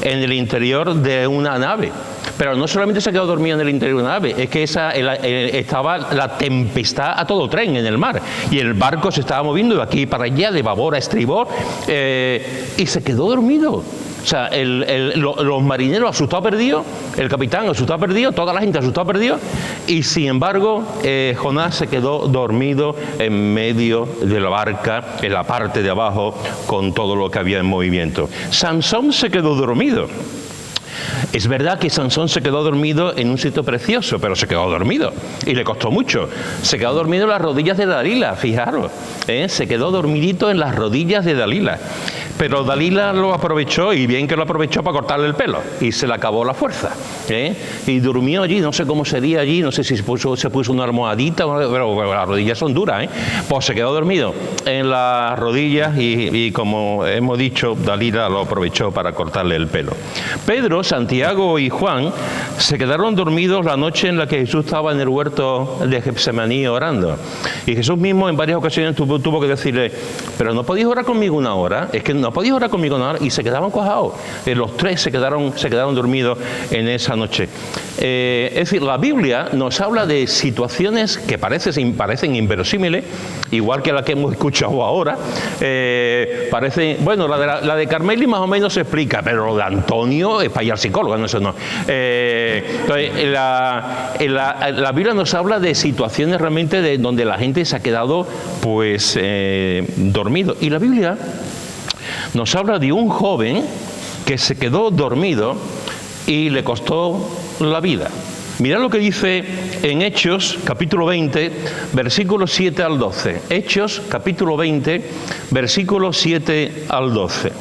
en el interior de una nave. Pero no solamente se quedó dormido en el interior de una nave, es que estaba la tempestad a todo tren en el mar. Y el barco se estaba moviendo de aquí para allá, de babor a estribor, y se quedó dormido. O sea, los marineros asustados, perdidos, el capitán asustado, perdido, toda la gente asustada, perdido, y sin embargo Jonás se quedó dormido en medio de la barca, en la parte de abajo, con todo lo que había en movimiento. Sansón se quedó dormido. Es verdad que Sansón se quedó dormido en un sitio precioso, pero se quedó dormido y le costó mucho. Se quedó dormido en las rodillas de Dalila, fijaros, se quedó dormidito en las rodillas de Dalila. Pero Dalila lo aprovechó, y bien que lo aprovechó, para cortarle el pelo, y se le acabó la fuerza, y durmió allí. No sé cómo sería allí, no sé si se puso una almohadita, pero las rodillas son duras, pues se quedó dormido en las rodillas, y como hemos dicho, Dalila lo aprovechó para cortarle el pelo. Pedro, Santiago y Juan se quedaron dormidos la noche en la que Jesús estaba en el huerto de Getsemaní orando, y Jesús mismo en varias ocasiones tuvo que decirle: pero no podéis orar conmigo una hora, es que no podéis orar conmigo una hora, y se quedaban cuajados. Los tres se quedaron dormidos en esa noche. Es decir, la Biblia nos habla de situaciones que parecen inverosímiles, igual que la que hemos escuchado ahora. Bueno, la de Carmeli más o menos se explica, pero lo de Antonio es para ir al psicólogo, no, eso no. Entonces, la Biblia nos habla de situaciones realmente donde la gente se ha quedado pues dormido. Y la Biblia nos habla de un joven que se quedó dormido y le costó la vida. Mirad lo que dice en Hechos, capítulo 20, versículos 7 al 12. Hechos, capítulo 20, versículos 7 al 12.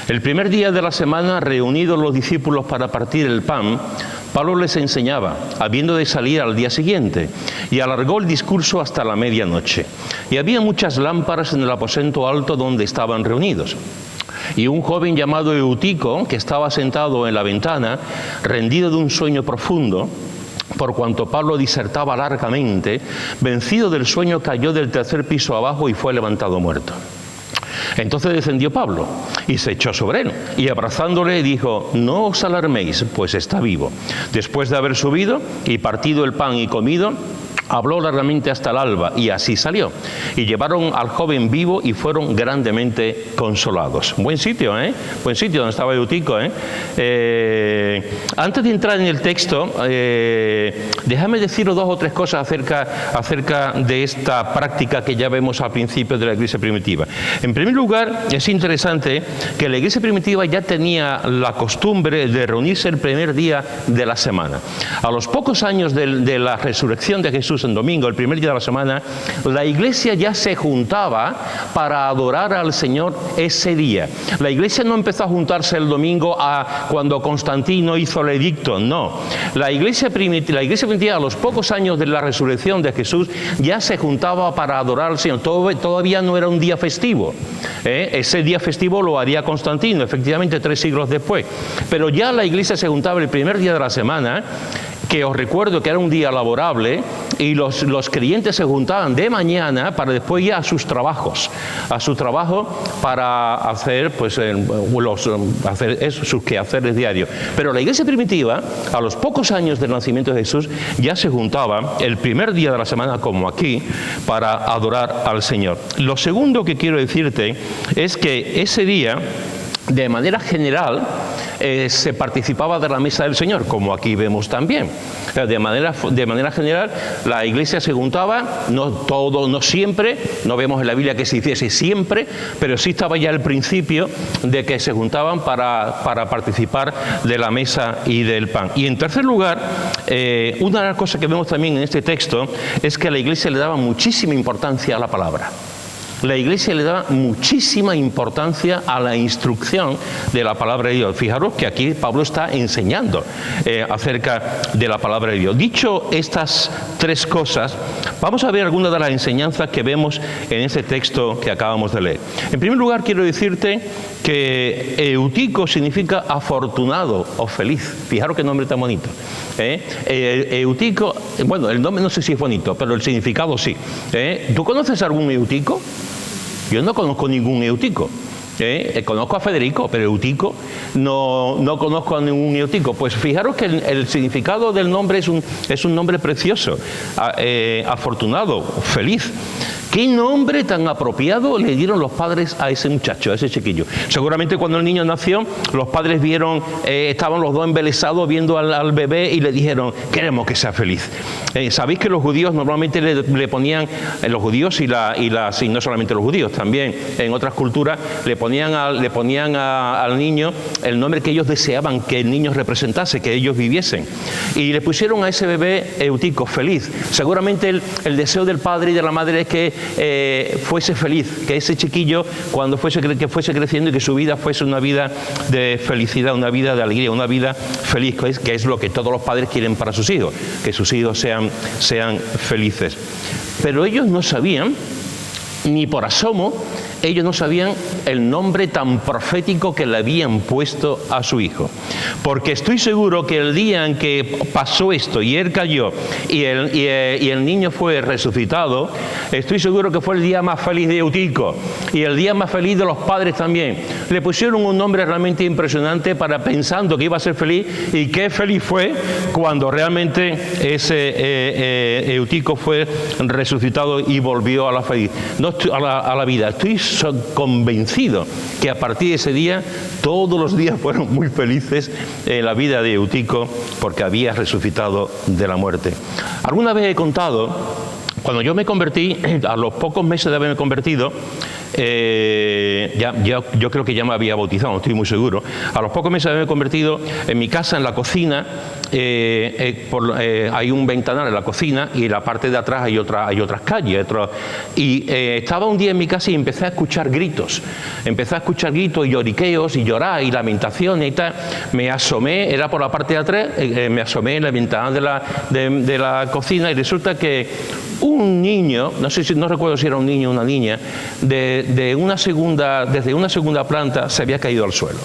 El primer día de la semana, reunidos los discípulos para partir el pan, Pablo les enseñaba, habiendo de salir al día siguiente, y alargó el discurso hasta la medianoche. Y había muchas lámparas en el aposento alto donde estaban reunidos. Y un joven llamado Eutico, que estaba sentado en la ventana, rendido de un sueño profundo, por cuanto Pablo disertaba largamente, vencido del sueño, cayó del tercer piso abajo y fue levantado muerto. Entonces descendió Pablo y se echó sobre él, y abrazándole dijo: no os alarméis, pues está vivo. Después de haber subido y partido el pan y comido, habló largamente hasta el alba, y así salió. Y llevaron al joven vivo y fueron grandemente consolados. Buen sitio, buen sitio donde estaba Eutico, Antes de entrar en el texto, déjame deciros dos o tres cosas acerca de esta práctica que ya vemos al principio de la iglesia primitiva. En primer lugar, es interesante que la iglesia primitiva ya tenía la costumbre de reunirse el primer día de la semana. A los pocos años de la resurrección de Jesús en domingo, el primer día de la semana, la iglesia ya se juntaba para adorar al Señor ese día. La iglesia no empezó a juntarse el domingo cuando Constantino hizo el edicto, no. La iglesia primitiva, a los pocos años de la resurrección de Jesús, ya se juntaba para adorar al Señor. Todavía no era un día festivo. Ese día festivo lo haría Constantino, efectivamente 3 siglos después. Pero ya la iglesia se juntaba el primer día de la semana, que os recuerdo que era un día laborable, y los creyentes se juntaban de mañana para después ir a sus trabajos para hacer sus quehaceres diarios. Pero la iglesia primitiva, a los pocos años del nacimiento de Jesús, ya se juntaba el primer día de la semana, como aquí, para adorar al Señor. Lo segundo que quiero decirte es que ese día, de manera general, se participaba de la mesa del Señor, como aquí vemos también. De manera general, la iglesia se juntaba, no siempre, no vemos en la Biblia que se hiciese siempre, pero sí estaba ya el principio de que se juntaban para participar de la mesa y del pan. Y en tercer lugar, una de las cosas que vemos también en este texto es que la iglesia le daba muchísima importancia a la palabra. La iglesia le daba muchísima importancia a la instrucción de la palabra de Dios. Fijaros que aquí Pablo está enseñando acerca de la palabra de Dios. Dicho estas tres cosas, vamos a ver algunas de las enseñanzas que vemos en ese texto que acabamos de leer. En primer lugar, quiero decirte que Eutico significa afortunado o feliz. Fijaros qué nombre tan bonito. Eutico, bueno, el nombre no sé si es bonito, pero el significado sí. ¿Tú conoces algún Eutico? Yo no conozco ningún Eutico. Conozco a Federico, pero Eutico no conozco a ningún Eutico. Pues fijaros que el significado del nombre es un nombre precioso, afortunado, feliz. ¿Qué nombre tan apropiado le dieron los padres a ese muchacho, a ese chiquillo? Seguramente cuando el niño nació, los padres vieron, estaban los dos embelesados viendo al bebé y le dijeron, queremos que sea feliz. Sabéis que los judíos normalmente le ponían, los judíos y no solamente los judíos, también en otras culturas, le ponían al niño el nombre que ellos deseaban que el niño representase, que ellos viviesen. Y le pusieron a ese bebé Eutico, feliz. Seguramente el deseo del padre y de la madre es que fuese feliz, que ese chiquillo cuando fuese creciendo y que su vida fuese una vida de felicidad, una vida de alegría, una vida feliz, que es lo que todos los padres quieren para sus hijos, que sus hijos sean felices. Pero ellos no sabían, ni por asomo, ellos no sabían el nombre tan profético que le habían puesto a su hijo. Porque estoy seguro que el día en que pasó esto y él cayó y el niño fue resucitado, estoy seguro que fue el día más feliz de Eutico y el día más feliz de los padres también. Le pusieron un nombre realmente impresionante pensando que iba a ser feliz, y qué feliz fue cuando realmente ese Eutico fue resucitado y volvió a la vida. Estoy convencido que a partir de ese día todos los días fueron muy felices en la vida de Eutico, porque había resucitado de la muerte. Alguna vez he contado, cuando yo me convertí, a los pocos meses de haberme convertido, yo creo que ya me había bautizado, no estoy muy seguro. A los pocos meses de haberme convertido, en mi casa, en la cocina, hay un ventanal en la cocina y en la parte de atrás hay otras calles. Estaba un día en mi casa y empecé a escuchar gritos. Y lloriqueos y llorar y lamentaciones y tal. Me asomé, era por la parte de atrás, me asomé en la ventana de la cocina y resulta que un niño, no recuerdo si era un niño o una niña, desde una segunda planta se había caído al suelo.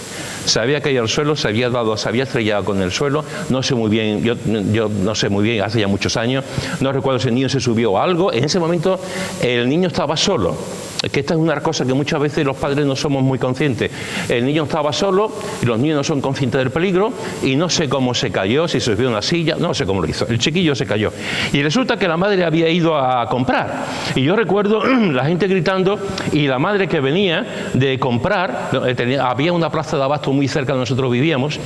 Se había estrellado con el suelo, no sé muy bien, yo no sé muy bien, hace ya muchos años, no recuerdo si el niño se subió a algo. En ese momento el niño estaba solo. Que esta es una cosa que muchas veces los padres no somos muy conscientes. El niño estaba solo y los niños no son conscientes del peligro, y no sé cómo se cayó, si se subió a una silla, no sé cómo lo hizo. El chiquillo se cayó. Y resulta que la madre había ido a comprar. Y yo recuerdo la gente gritando, y la madre que venía de comprar, había una plaza de abasto muy cerca de nosotros vivíamos,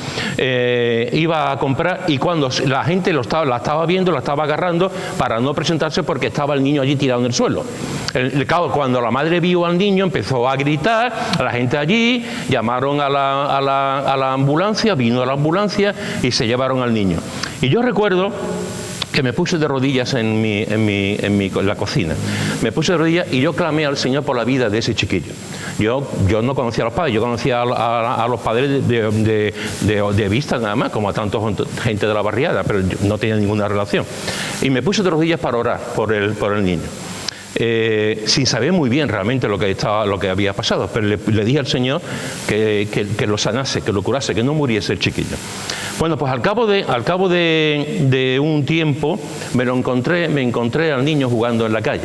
iba a comprar, y cuando la gente la estaba viendo, la estaba agarrando para no presentarse porque estaba el niño allí tirado en el suelo. Cuando la madre vio al niño, empezó a gritar, a la gente allí, llamaron a la ambulancia, vino la ambulancia y se llevaron al niño. Y yo recuerdo que me puse de rodillas en la cocina. Me puse de rodillas y yo clamé al Señor por la vida de ese chiquillo. Yo no conocía a los padres, yo conocía a los padres de vista nada más, como a tanta gente de la barriada, pero no tenía ninguna relación. Y me puse de rodillas para orar por el niño. Sin saber muy bien realmente lo que había pasado, pero le dije al Señor que lo sanase, que lo curase, que no muriese el chiquillo. Bueno, pues al cabo de un tiempo me encontré al niño jugando en la calle.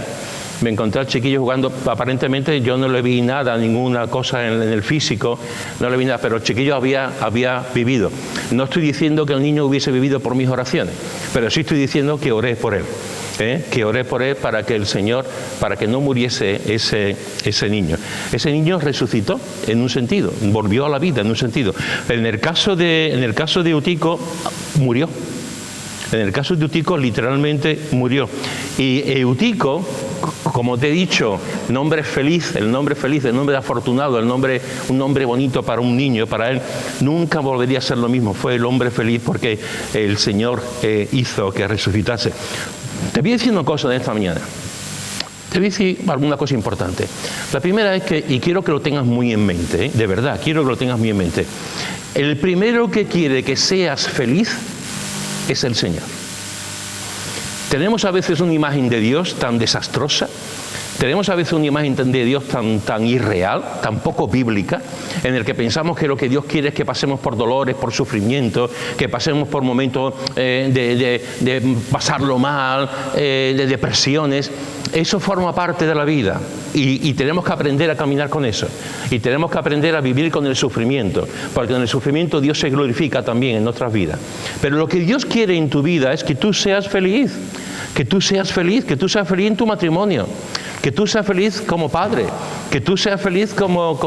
Me encontré al chiquillo jugando, aparentemente yo no le vi nada, ninguna cosa en el físico, no le vi nada, pero el chiquillo había vivido. No estoy diciendo que el niño hubiese vivido por mis oraciones, pero sí estoy diciendo que oré por él. Que oré por él para que el Señor, para que no muriese ese niño. Ese niño resucitó en un sentido, volvió a la vida en un sentido. En el caso de Eutico, murió. En el caso de Eutico, literalmente murió. Y Eutico, como te he dicho, el nombre feliz, el nombre afortunado, un nombre bonito para un niño, para él, nunca volvería a ser lo mismo. Fue el hombre feliz porque el Señor hizo que resucitase. Te voy a decir una cosa de esta mañana. Te voy a decir alguna cosa importante. La primera es que, y quiero que lo tengas muy en mente, de verdad, quiero que lo tengas muy en mente. El primero que quiere que seas feliz es el Señor. Tenemos a veces una imagen de Dios tan desastrosa, Tenemos a veces una imagen de Dios tan irreal, tan poco bíblica, en el que pensamos que lo que Dios quiere es que pasemos por dolores, por sufrimiento, que pasemos por momentos de pasarlo mal, de depresiones. Eso forma parte de la vida y tenemos que aprender a caminar con eso. Y tenemos que aprender a vivir con el sufrimiento, porque en el sufrimiento Dios se glorifica también en nuestras vidas. Pero lo que Dios quiere en tu vida es que tú seas feliz, que tú seas feliz en tu matrimonio, que tú seas feliz como padre, que tú seas feliz como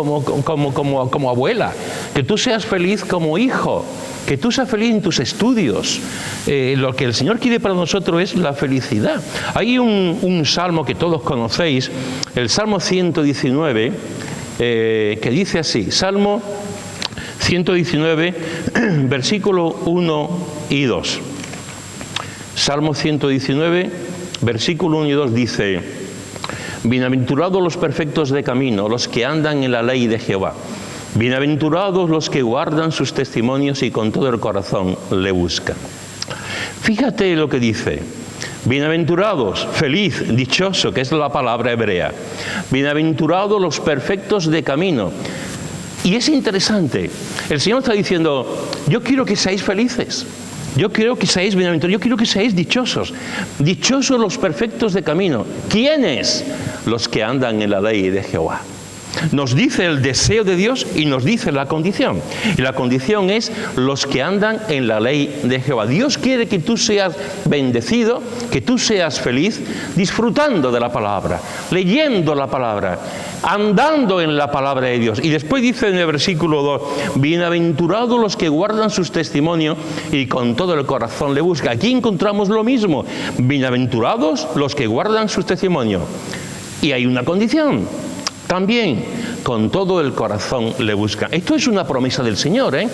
abuela, que tú seas feliz como hijo, que tú seas feliz en tus estudios. Lo que el Señor quiere para nosotros es la felicidad. Hay un salmo que todos conocéis, el Salmo 119, que dice así, Salmo 119, versículo 1 y 2. Salmo 119, versículo 1 y 2 dice: bienaventurados los perfectos de camino, los que andan en la ley de Jehová. Bienaventurados los que guardan sus testimonios y con todo el corazón le buscan. Fíjate lo que dice. Bienaventurados, feliz, dichoso, que es la palabra hebrea. Bienaventurados los perfectos de camino. Y es interesante. El Señor está diciendo, yo quiero que seáis felices. Yo quiero que seáis bienaventurados, yo quiero que seáis dichosos. Dichosos los perfectos de camino. ¿Quiénes? Los que andan en la ley de Jehová. Nos dice el deseo de Dios y nos dice la condición. Y la condición es los que andan en la ley de Jehová. Dios quiere que tú seas bendecido, que tú seas feliz, disfrutando de la palabra, leyendo la palabra, andando en la palabra de Dios. Y después dice en el versículo 2, bienaventurados los que guardan sus testimonios y con todo el corazón le buscan. Aquí encontramos lo mismo. Bienaventurados los que guardan sus testimonios. Y hay una condición. También con todo el corazón le buscan. Esto es una promesa del Señor, ¿eh?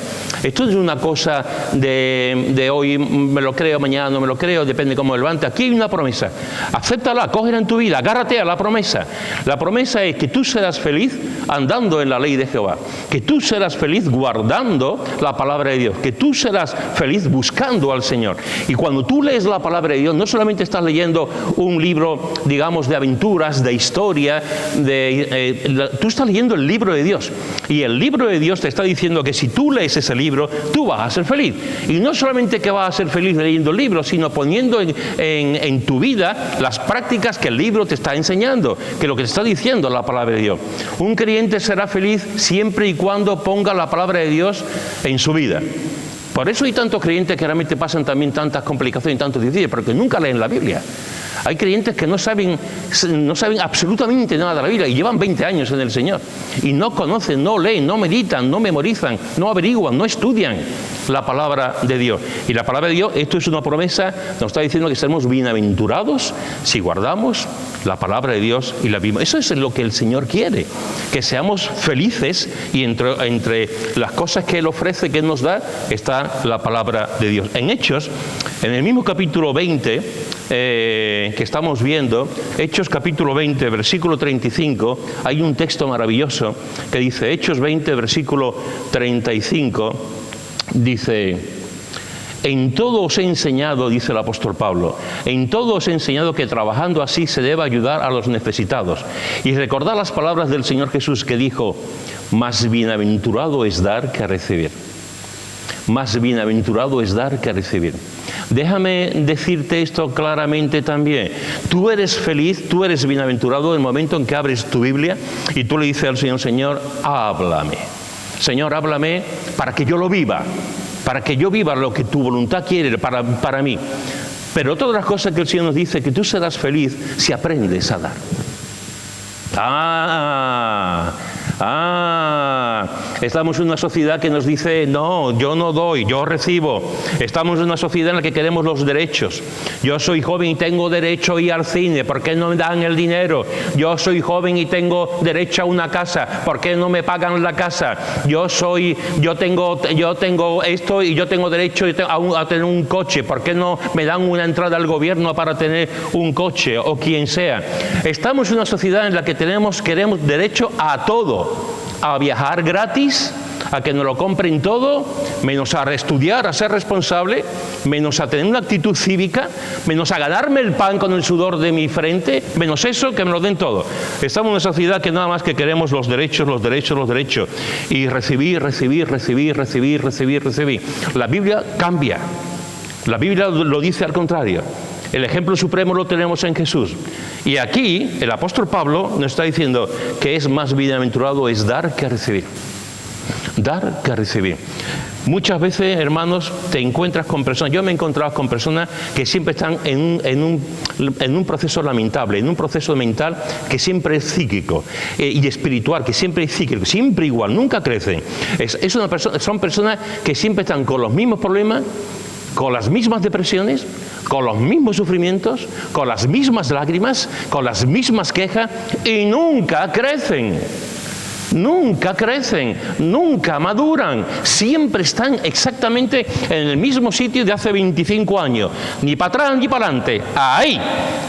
Esto es una cosa de hoy, me lo creo, mañana no me lo creo, depende cómo me levante. Aquí hay una promesa. Acéptala, cógela en tu vida, agárrate a la promesa. La promesa es que tú serás feliz andando en la ley de Jehová, que tú serás feliz guardando la palabra de Dios, que tú serás feliz buscando al Señor. Y cuando tú lees la palabra de Dios, no solamente estás leyendo un libro, digamos, de aventuras, de historia, tú estás leyendo el libro de Dios. Y el libro de Dios te está diciendo que si tú lees ese libro, tú vas a ser feliz. Y no solamente que vas a ser feliz leyendo el libro, sino poniendo en tu vida las prácticas que el libro te está enseñando, que lo que te está diciendo la palabra de Dios. Un creyente será feliz siempre y cuando ponga la palabra de Dios en su vida. Por eso hay tantos creyentes que realmente pasan también tantas complicaciones y tantos difíciles, porque nunca leen la Biblia. Hay creyentes que no saben absolutamente nada de la Biblia y llevan 20 años en el Señor y no conocen, no leen, no meditan, no memorizan, no averiguan, no estudian la palabra de Dios. Y la palabra de Dios, esto es una promesa, nos está diciendo que seremos bienaventurados si guardamos la palabra de Dios y la vivimos. Eso es lo que el Señor quiere, que seamos felices, y entre las cosas que Él ofrece, que Él nos da, está la palabra de Dios. En Hechos, en el mismo capítulo 20, que estamos viendo, Hechos capítulo 20, versículo 35, hay un texto maravilloso que dice, Hechos 20, versículo 35, dice: en todo os he enseñado, dice el apóstol Pablo, en todo os he enseñado que trabajando así se debe ayudar a los necesitados. Y recordad las palabras del Señor Jesús que dijo, más bienaventurado es dar que recibir. Más bienaventurado es dar que recibir. Déjame decirte esto claramente también. Tú eres feliz, tú eres bienaventurado en el momento en que abres tu Biblia y tú le dices al Señor, Señor, háblame. Señor, háblame para que yo lo viva, para que yo viva lo que tu voluntad quiere para mí. Pero otra de las cosas que el Señor nos dice, que tú serás feliz si aprendes a dar. Estamos en una sociedad que nos dice, no, yo no doy, yo recibo. Estamos en una sociedad en la que queremos los derechos. Yo soy joven y tengo derecho a ir al cine, ¿por qué no me dan el dinero? Yo soy joven y tengo derecho a una casa, ¿por qué no me pagan la casa? Yo tengo esto y yo tengo derecho a tener un coche, ¿por qué no me dan una entrada al gobierno para tener un coche o quien sea? Estamos en una sociedad en la que queremos derecho a todo. A viajar gratis, a que nos lo compren todo, menos a estudiar, a ser responsable, menos a tener una actitud cívica, menos a ganarme el pan con el sudor de mi frente, menos eso, que me lo den todo. Estamos en una sociedad que nada más que queremos los derechos, los derechos, los derechos, y recibir. La Biblia cambia. La Biblia lo dice al contrario. El ejemplo supremo lo tenemos en Jesús. Y aquí el apóstol Pablo nos está diciendo que es más bienaventurado es dar que recibir. Dar que recibir. Muchas veces, hermanos, te encuentras con personas, yo me he encontrado con personas que siempre están en un proceso lamentable, en un proceso mental que siempre es cíclico y espiritual, que siempre es cíclico, siempre igual, nunca crecen. Son personas que siempre están con los mismos problemas, con las mismas depresiones, con los mismos sufrimientos, con las mismas lágrimas, con las mismas quejas y nunca crecen. Nunca crecen, nunca maduran, siempre están exactamente en el mismo sitio de hace 25 años, ni para atrás ni para adelante, ahí,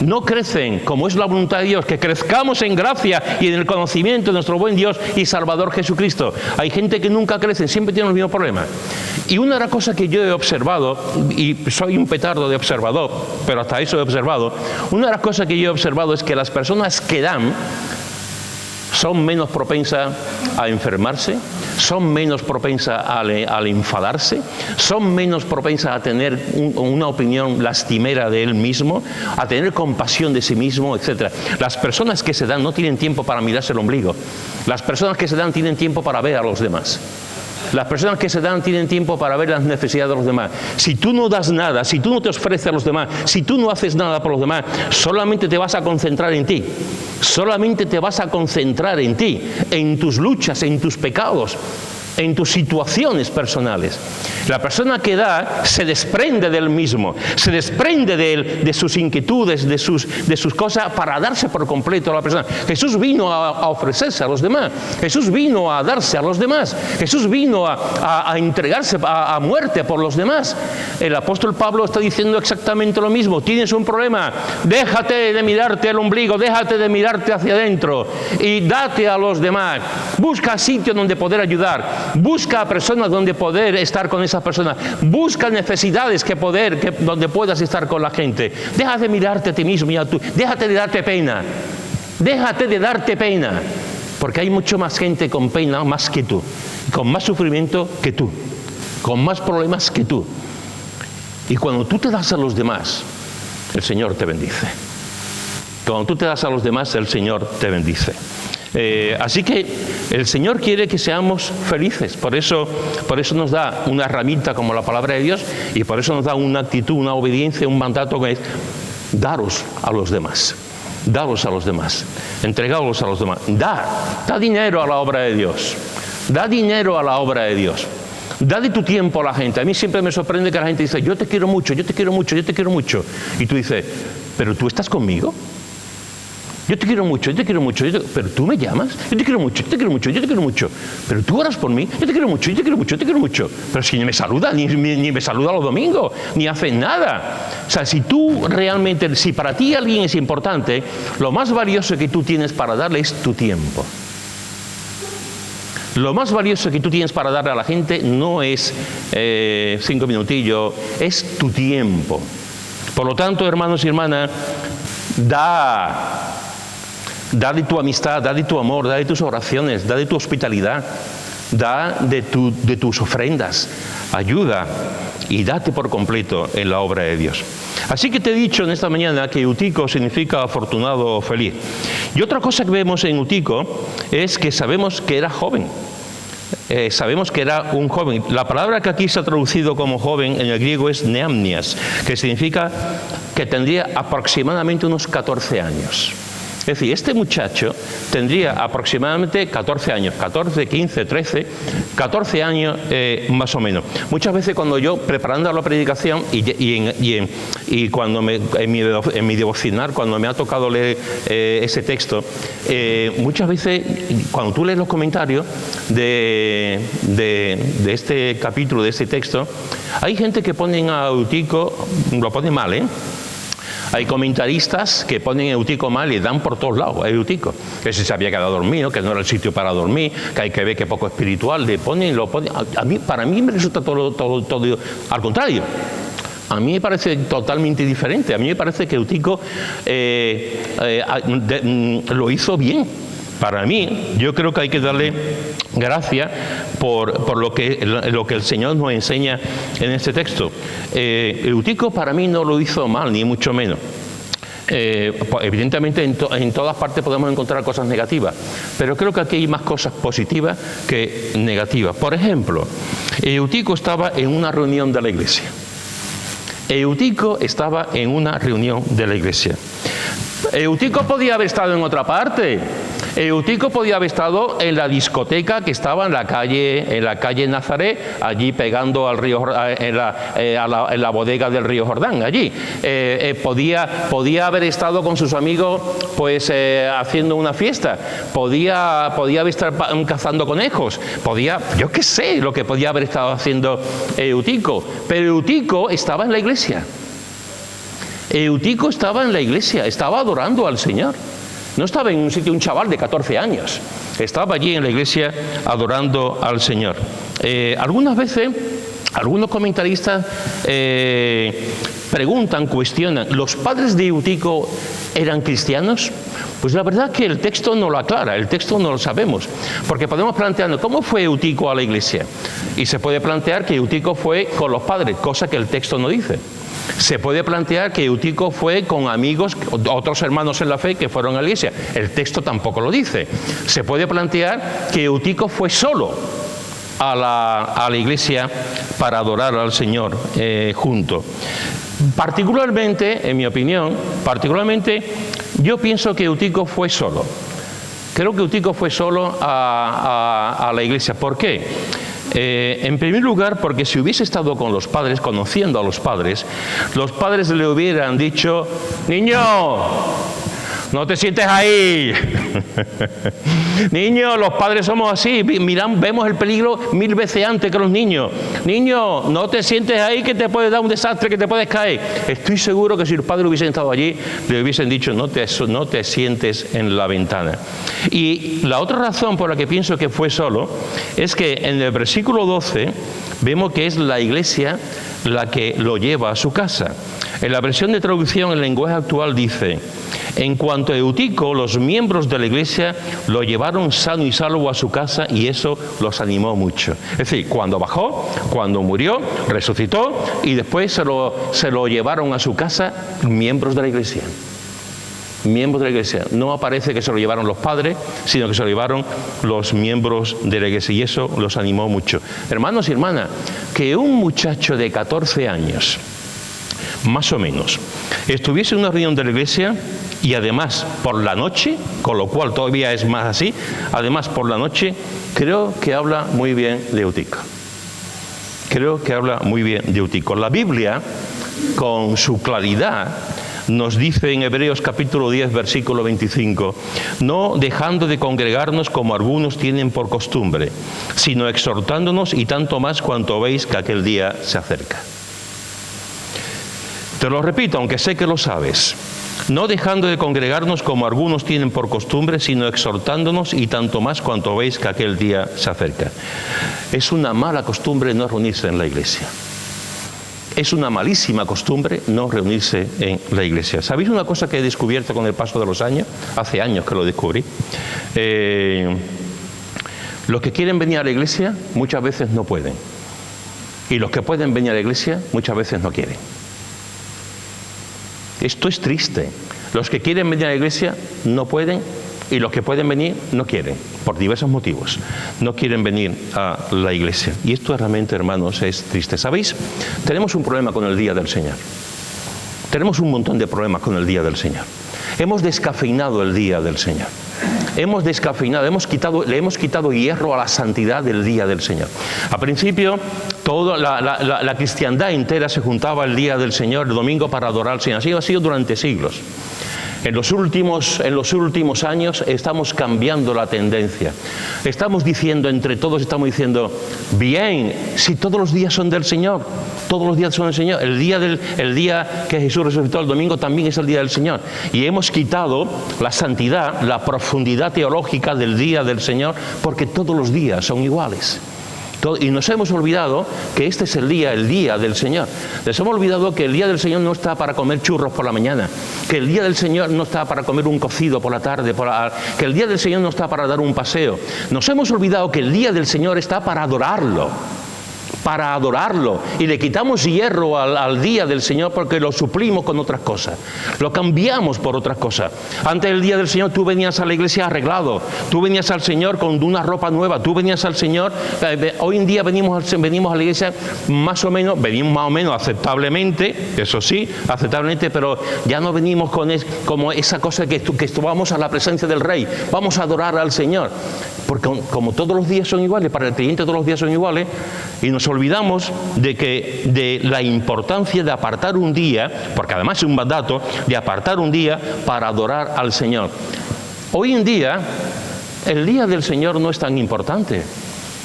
no crecen, como es la voluntad de Dios, que crezcamos en gracia y en el conocimiento de nuestro buen Dios y Salvador Jesucristo. Hay gente que nunca crece, siempre tiene los mismos problemas. Y una de las cosas que yo he observado, y soy un petardo de observador, pero hasta eso he observado, una de las cosas que yo he observado es que las personas que dan, son menos propensas a enfermarse, son menos propensas al enfadarse, son menos propensas a tener una opinión lastimera de él mismo, a tener compasión de sí mismo, etc. Las personas que se dan no tienen tiempo para mirarse el ombligo. Las personas que se dan tienen tiempo para ver a los demás. Las personas que se dan tienen tiempo para ver las necesidades de los demás. Si tú no das nada, si tú no te ofreces a los demás, si tú no haces nada por los demás, solamente te vas a concentrar en ti. Solamente te vas a concentrar en ti, en tus luchas, en tus pecados, en tus situaciones personales. La persona que da se desprende del mismo, se desprende de sus inquietudes, de sus cosas, para darse por completo a la persona. Jesús vino a ofrecerse a los demás, Jesús vino a darse a los demás, Jesús vino a entregarse a muerte por los demás. El apóstol Pablo está diciendo exactamente lo mismo. Tienes un problema, déjate de mirarte el ombligo, déjate de mirarte hacia adentro y date a los demás. Busca sitios donde poder ayudar, busca a personas donde poder estar con esas personas, busca necesidades donde puedas estar con la gente. Deja de mirarte a ti mismo y déjate de darte pena, déjate de darte pena, porque hay mucho más gente con pena más que tú, con más sufrimiento que tú, con más problemas que tú. Y cuando tú te das a los demás, el Señor te bendice. Cuando tú te das a los demás, el Señor te bendice. Así que el Señor quiere que seamos felices, por eso nos da una herramienta como la palabra de Dios, y por eso nos da una actitud, una obediencia, un mandato que es daros a los demás, daros a los demás, entregaos a los demás, da dinero a la obra de Dios, da dinero a la obra de Dios. Da de tu tiempo a la gente. A mí siempre me sorprende que la gente dice, yo te quiero mucho, yo te quiero mucho, yo te quiero mucho. Y tú dices, ¿pero tú estás conmigo? Yo te quiero mucho, yo te quiero mucho, pero tú me llamas, yo te quiero mucho, yo te quiero mucho, yo te quiero mucho, pero tú oras por mí, yo te quiero mucho, yo te quiero mucho, yo te quiero mucho, pero si ni me saluda, ni me saluda los domingos, ni hace nada. O sea, si para ti alguien es importante, lo más valioso que tú tienes para darle es tu tiempo. Lo más valioso que tú tienes para darle a la gente no es 5 minutillos, es tu tiempo. Por lo tanto, hermanos y hermanas, da de tu amistad, da de tu amor, da de tus oraciones, da de tu hospitalidad, da de tus ofrendas, ayuda y date por completo en la obra de Dios. Así que te he dicho en esta mañana que Eutico significa afortunado o feliz. Y otra cosa que vemos en Eutico es que sabemos que era joven. Sabemos que era un joven. La palabra que aquí se ha traducido como joven en el griego es neamnias, que significa que tendría aproximadamente unos 14 años. Es decir, este muchacho tendría aproximadamente 14 años, 14, 15, 13, 14 años más o menos. Muchas veces cuando yo, preparando la predicación y cuando en mi devocional, cuando me ha tocado leer ese texto, muchas veces cuando tú lees los comentarios de este capítulo, de este texto, hay gente que ponen a Eutico, lo pone mal, Hay comentaristas que ponen Eutico mal y dan por todos lados a Eutico. Que si se había quedado dormido, que no era el sitio para dormir, que hay que ver que poco espiritual. Para mí me resulta todo al contrario. A mí me parece totalmente diferente. A mí me parece que Eutico lo hizo bien. Para mí, yo creo que hay que darle gracias por lo que el Señor nos enseña en este texto. Eutico para mí no lo hizo mal, ni mucho menos. Evidentemente en todas partes podemos encontrar cosas negativas, pero creo que aquí hay más cosas positivas que negativas. Por ejemplo, Eutico estaba en una reunión de la iglesia. Eutico estaba en una reunión de la iglesia. Eutico podía haber estado en otra parte. Eutico podía haber estado en la discoteca que estaba en la calle Nazaret, allí pegando al río, en la bodega del río Jordán, allí. Podía haber estado con sus amigos, pues haciendo una fiesta. Podía haber estado cazando conejos. Yo qué sé lo que podía haber estado haciendo Eutico. Pero Eutico estaba en la iglesia. Eutico estaba en la iglesia, estaba adorando al Señor. No estaba en un sitio un chaval de 14 años, estaba allí en la iglesia adorando al Señor. Algunas veces, algunos comentaristas preguntan, cuestionan, ¿los padres de Eutico eran cristianos? Pues la verdad que el texto no lo aclara, el texto no lo sabemos, porque podemos plantearnos, ¿cómo fue Eutico a la iglesia? Y se puede plantear que Eutico fue con los padres, cosa que el texto no dice. Se puede plantear que Eutico fue con amigos, otros hermanos en la fe que fueron a la iglesia. El texto tampoco lo dice. Se puede plantear que Eutico fue solo a la iglesia para adorar al Señor junto. Particularmente, en mi opinión, yo pienso que Eutico fue solo. Creo que Eutico fue solo a la iglesia. ¿Por qué? En primer lugar, porque si hubiese estado con los padres, conociendo a los padres le hubieran dicho: niño, no te sientes ahí. Niño, los padres somos así, vemos el peligro 1000 veces antes que los niños. Niño, no te sientes ahí, que te puede dar un desastre, que te puedes caer. Estoy seguro que si los padres hubiesen estado allí, le hubiesen dicho: no te sientes en la ventana. Y la otra razón por la que pienso que fue solo es que en el versículo 12 vemos que es la iglesia la que lo lleva a su casa. En la versión de traducción en lenguaje actual dice: en cuanto a Eutico, los miembros de la iglesia lo llevaron sano y salvo a su casa, y eso los animó mucho. Es decir, cuando bajó, cuando murió, resucitó, y después se lo llevaron a su casa miembros de la iglesia. Miembros de la iglesia. No aparece que se lo llevaron los padres, sino que se lo llevaron los miembros de la iglesia, y eso los animó mucho. Hermanos y hermanas, que un muchacho de 14 años, más o menos, estuviese en una reunión de la iglesia y además por la noche, con lo cual todavía es más así, además por la noche, creo que habla muy bien de Eutico. Creo que habla muy bien de Eutico. La Biblia, con su claridad, nos dice en Hebreos capítulo 10, versículo 25, no dejando de congregarnos como algunos tienen por costumbre, sino exhortándonos, y tanto más cuanto veis que aquel día se acerca. Te lo repito, aunque sé que lo sabes. No dejando de congregarnos como algunos tienen por costumbre, sino exhortándonos, y tanto más cuanto veis que aquel día se acerca. Es una mala costumbre no reunirse en la iglesia. Es una malísima costumbre no reunirse en la iglesia. ¿Sabéis una cosa que he descubierto con el paso de los años? Hace años que lo descubrí. Los que quieren venir a la iglesia muchas veces no pueden. Y los que pueden venir a la iglesia muchas veces no quieren. Esto es triste. Los que quieren venir a la iglesia no pueden, y los que pueden venir no quieren, por diversos motivos. No quieren venir a la iglesia. Y esto realmente, hermanos, es triste. ¿Sabéis? Tenemos un problema con el día del Señor. Tenemos un montón de problemas con el día del Señor. Hemos descafeinado el día del Señor. Hemos descafeinado, le hemos quitado hierro a la santidad del día del Señor. Al principio, toda la cristiandad entera se juntaba el día del Señor, el domingo, para adorar al Señor. Así ha sido durante siglos. En los últimos años estamos cambiando la tendencia. Estamos diciendo, entre todos estamos diciendo, bien, si todos los días son del Señor, todos los días son del Señor. El día que Jesús resucitó, el domingo, también es el día del Señor. Y hemos quitado la santidad, la profundidad teológica del día del Señor, porque todos los días son iguales. Y nos hemos olvidado que este es el día del Señor. Nos hemos olvidado que el día del Señor no está para comer churros por la mañana, que el día del Señor no está para comer un cocido por la tarde, que el día del Señor no está para dar un paseo. Nos hemos olvidado que el día del Señor está para adorarlo. Y le quitamos hierro al día del Señor porque lo suplimos con otras cosas, lo cambiamos por otras cosas. Antes del día del Señor tú venías a la iglesia arreglado, tú venías al Señor con una ropa nueva, tú venías al Señor, hoy en día venimos a la iglesia más o menos aceptablemente, eso sí, aceptablemente, pero ya no venimos como esa cosa que vamos a la presencia del Rey, vamos a adorar al Señor, porque como todos los días son iguales, para el creyente todos los días son iguales, y nos olvidamos de la importancia de apartar un día, porque además es un mandato, de apartar un día para adorar al Señor. Hoy en día, el día del Señor no es tan importante.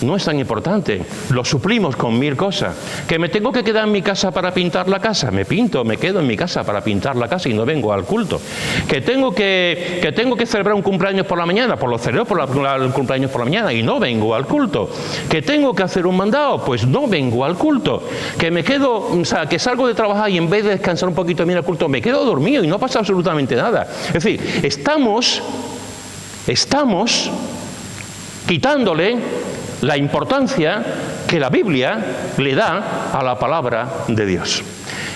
No es tan importante, lo suplimos con 1000 cosas. Que me tengo que quedar en mi casa para pintar la casa, me quedo en mi casa para pintar la casa y no vengo al culto. Que tengo que celebrar un cumpleaños por la mañana, pues lo celebro el cumpleaños por la mañana y no vengo al culto. Que tengo que hacer un mandado, pues no vengo al culto. Que me quedo, que salgo de trabajar y en vez de descansar un poquito y ir al culto, me quedo dormido y no pasa absolutamente nada. Es decir, estamos quitándole la importancia que la Biblia le da a la palabra de Dios.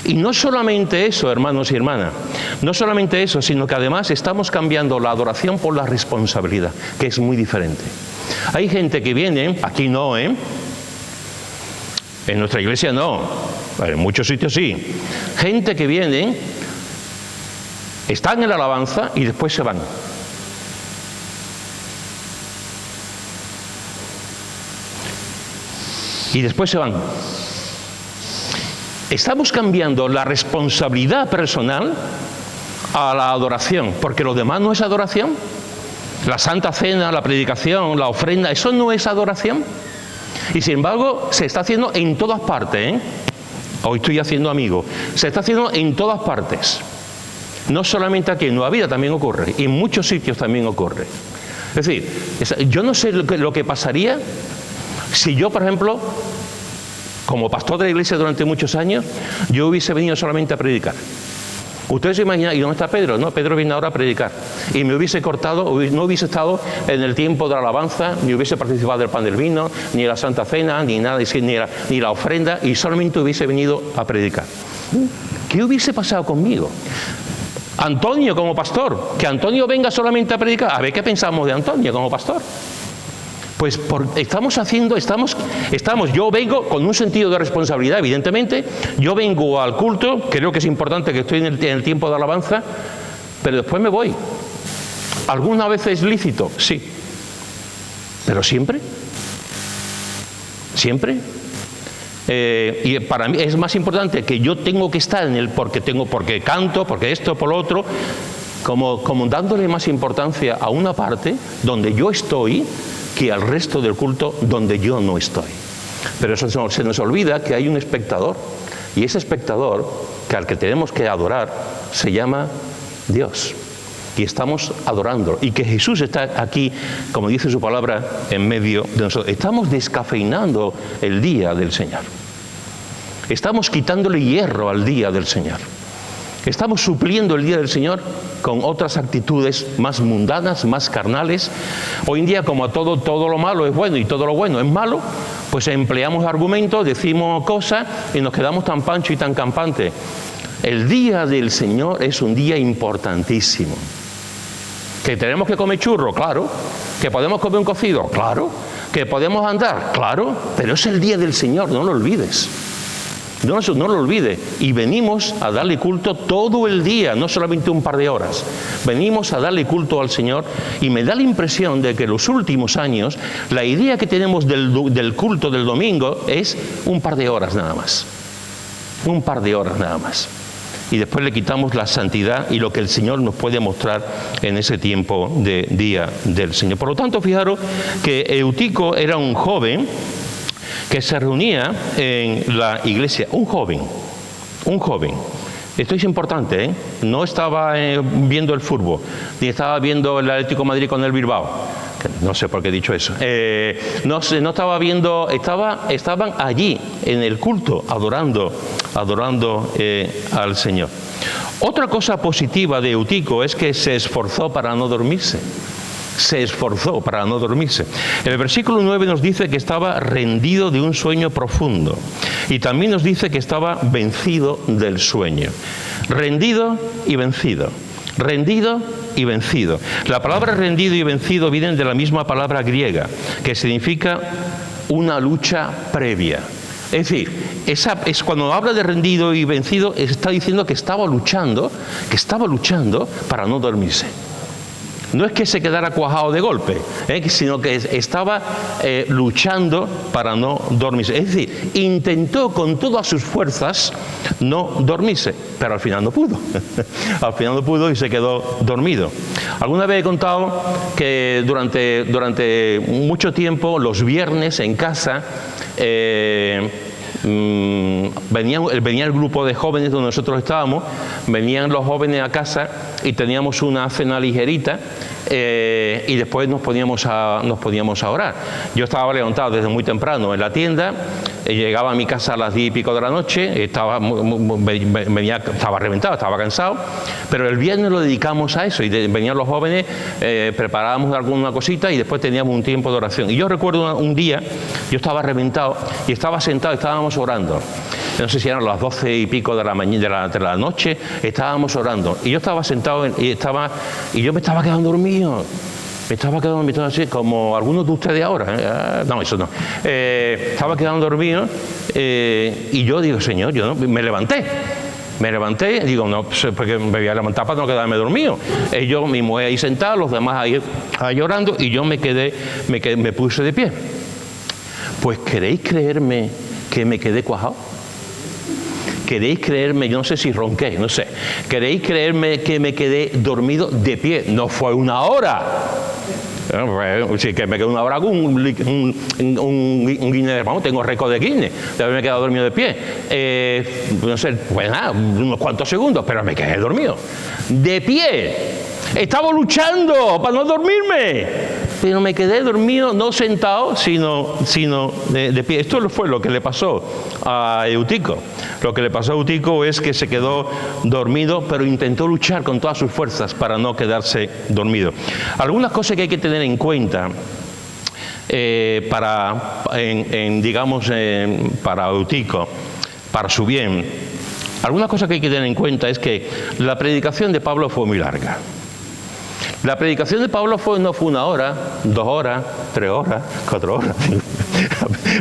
Y no solamente eso, hermanos y hermanas, no solamente eso, sino que además estamos cambiando la adoración por la responsabilidad, que es muy diferente. Hay gente que viene, aquí no, en nuestra iglesia no, en muchos sitios sí, gente que viene, están en la alabanza y después se van. Y después se van. Estamos cambiando la responsabilidad personal a la adoración, porque lo demás no es adoración. La Santa Cena, la predicación, la ofrenda, eso no es adoración. Y sin embargo, se está haciendo en todas partes, Hoy estoy haciendo amigos. Se está haciendo en todas partes. No solamente aquí, en Nueva Vida también ocurre, y en muchos sitios también ocurre. Es decir, yo no sé lo que pasaría si yo, por ejemplo, como pastor de la iglesia durante muchos años, yo hubiese venido solamente a predicar. Ustedes se imaginan, ¿y dónde está Pedro? No, Pedro viene ahora a predicar. Y me hubiese cortado, no hubiese estado en el tiempo de la alabanza, ni hubiese participado del pan del vino, ni en la Santa Cena, ni nada, ni la ofrenda, y solamente hubiese venido a predicar. ¿Qué hubiese pasado conmigo? Antonio como pastor, que Antonio venga solamente a predicar. A ver qué pensamos de Antonio como pastor. Pues yo vengo con un sentido de responsabilidad, evidentemente. Yo vengo al culto, creo que es importante que estoy en el tiempo de alabanza, pero después me voy. ¿Alguna vez es lícito? Sí. ¿Pero siempre? ¿Siempre? Y para mí es más importante que yo tengo que estar porque canto, porque esto, por lo otro, como dándole más importancia a una parte donde yo estoy que al resto del culto donde yo no estoy. Pero eso se nos olvida que hay un espectador, y ese espectador al que tenemos que adorar se llama Dios, y estamos adorándolo, y que Jesús está aquí, como dice su palabra, en medio de nosotros. Estamos descafeinando el día del Señor, estamos quitándole hierro al día del Señor. Estamos supliendo el día del Señor con otras actitudes más mundanas, más carnales. Hoy en día, como todo lo malo es bueno y todo lo bueno es malo, pues empleamos argumentos, decimos cosas y nos quedamos tan pancho y tan campante. El día del Señor es un día importantísimo. ¿Que tenemos que comer churro? Claro. ¿Que podemos comer un cocido? Claro. ¿Que podemos andar? Claro. Pero es el día del Señor, no lo olvides. No lo olvide. Y venimos a darle culto todo el día, no solamente un par de horas. Venimos a darle culto al Señor, y me da la impresión de que en los últimos años la idea que tenemos del culto del domingo es un par de horas nada más. Un par de horas nada más. y después le quitamos la santidad y lo que el Señor nos puede mostrar en ese tiempo de día del Señor. Por lo tanto, fijaros que Eutico era un joven que se reunía en la iglesia, un joven. Esto es importante, ¿eh? No estaba viendo el fútbol, ni estaba viendo el Atlético de Madrid con el Bilbao. No sé por qué he dicho eso. No estaba viendo, estaban allí en el culto, adorando al Señor. Otra cosa positiva de Eutico es que se esforzó para no dormirse. El versículo 9 nos dice que estaba rendido de un sueño profundo. Y también nos dice que estaba vencido del sueño. Rendido y vencido. Rendido y vencido. La palabra rendido y vencido vienen de la misma palabra griega, que significa una lucha previa. Es decir, cuando habla de rendido y vencido, está diciendo que estaba luchando para no dormirse. No es que se quedara cuajado de golpe, sino que estaba luchando para no dormirse. Es decir, intentó con todas sus fuerzas no dormirse, pero al final no pudo. Al final no pudo y se quedó dormido. Alguna vez he contado que durante mucho tiempo, los viernes en casa, venía el grupo de jóvenes donde nosotros estábamos, venían los jóvenes a casa y teníamos una cena ligerita y después nos poníamos a orar. Yo estaba levantado desde muy temprano en la tienda, llegaba a mi casa a las 10 y pico de la noche, estaba reventado, estaba cansado, pero el viernes lo dedicamos a eso y venían los jóvenes, preparábamos alguna cosita y después teníamos un tiempo de oración. Y yo recuerdo un día, yo estaba reventado y estaba sentado, estábamos orando. No sé si eran las 12 y pico de la noche, estábamos orando. Y yo estaba sentado y yo me estaba quedando dormido. Me estaba quedando así, como algunos de ustedes ahora. No, eso no. Estaba quedando dormido y yo digo, Señor, yo no, me levanté, digo, no, porque me voy a levantar para no quedarme dormido. Yo, mi mujer ahí sentada, los demás ahí llorando, y yo me puse de pie. Pues, ¿queréis creerme que me quedé cuajado? ¿Queréis creerme? Yo no sé si ronqué, no sé. ¿Queréis creerme que me quedé dormido de pie? No fue una hora. Sí, que me quedé una hora con un Guinness, vamos, tengo récord de Guinness de haberme quedado dormido de pie. No sé, pues nada, unos cuantos segundos, pero me quedé dormido. De pie. Estaba luchando para no dormirme, pero me quedé dormido, no sentado, sino de pie. Esto fue lo que le pasó a Eutico. Lo que le pasó a Eutico es que se quedó dormido, pero intentó luchar con todas sus fuerzas para no quedarse dormido. Algunas cosas que hay que tener en cuenta para Eutico, para su bien. Algunas cosas que hay que tener en cuenta es que la predicación de Pablo fue muy larga. La predicación de Pablo no fue 1 hora, 2 horas, 3 horas, 4 horas.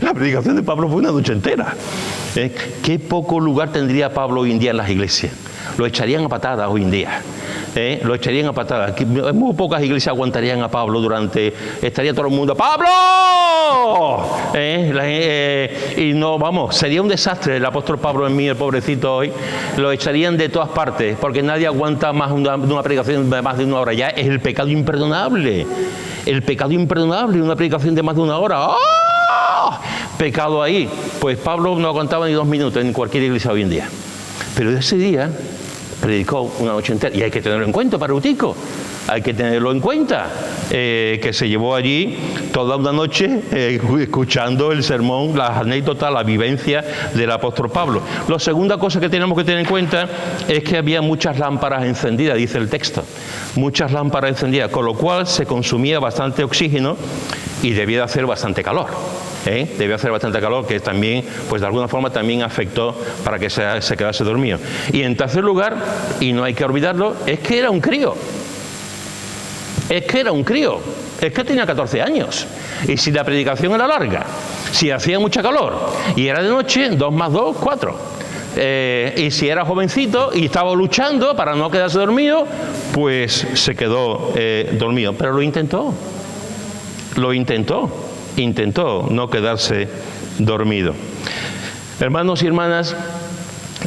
La predicación de Pablo fue una noche entera. Qué poco lugar tendría Pablo hoy en día en las iglesias. Lo echarían a patadas hoy en día. Lo echarían a patadas. Muy pocas iglesias aguantarían a Pablo estaría todo el mundo, ¡Pablo! Y no, vamos, sería un desastre el apóstol Pablo en mí, el pobrecito hoy. Lo echarían de todas partes, porque nadie aguanta más una predicación de más de 1 hora. Ya es el pecado imperdonable. El pecado imperdonable, una predicación de más de 1 hora. ¡Oh! Pecado ahí. Pues Pablo no aguantaba ni 2 minutos en cualquier iglesia hoy en día. Pero ese día predicó una noche entera, y hay que tenerlo en cuenta para Eutico, hay que tenerlo en cuenta, que se llevó allí toda una noche escuchando el sermón, las anécdotas, la vivencia del apóstol Pablo. La segunda cosa que tenemos que tener en cuenta es que había muchas lámparas encendidas, dice el texto, muchas lámparas encendidas, con lo cual se consumía bastante oxígeno y debía de hacer bastante calor. Debía hacer bastante calor, que también, pues de alguna forma también afectó para que se quedase dormido. Y en tercer lugar, y no hay que olvidarlo, es que era un crío. Es que tenía 14 años. Y si la predicación era larga, si hacía mucha calor y era de noche, 2 más 2, 4. Y si era jovencito y estaba luchando para no quedarse dormido, pues se quedó dormido. Pero lo intentó no quedarse dormido. Hermanos y hermanas,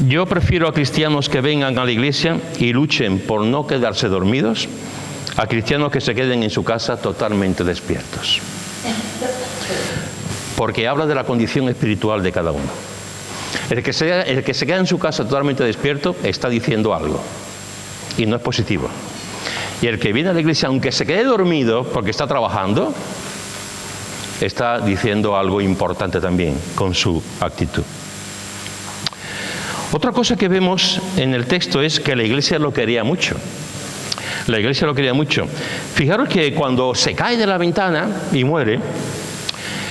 Yo prefiero a cristianos que vengan a la iglesia y luchen por no quedarse dormidos, a cristianos que se queden en su casa totalmente despiertos. Porque habla de la condición espiritual de cada uno. El que se queda en su casa totalmente despierto está diciendo algo, y no es positivo. Y el que viene a la iglesia, aunque se quede dormido porque está trabajando, está diciendo algo importante también con su actitud. Otra cosa que vemos en el texto es que la iglesia lo quería mucho. La iglesia lo quería mucho. Fijaros que cuando se cae de la ventana y muere,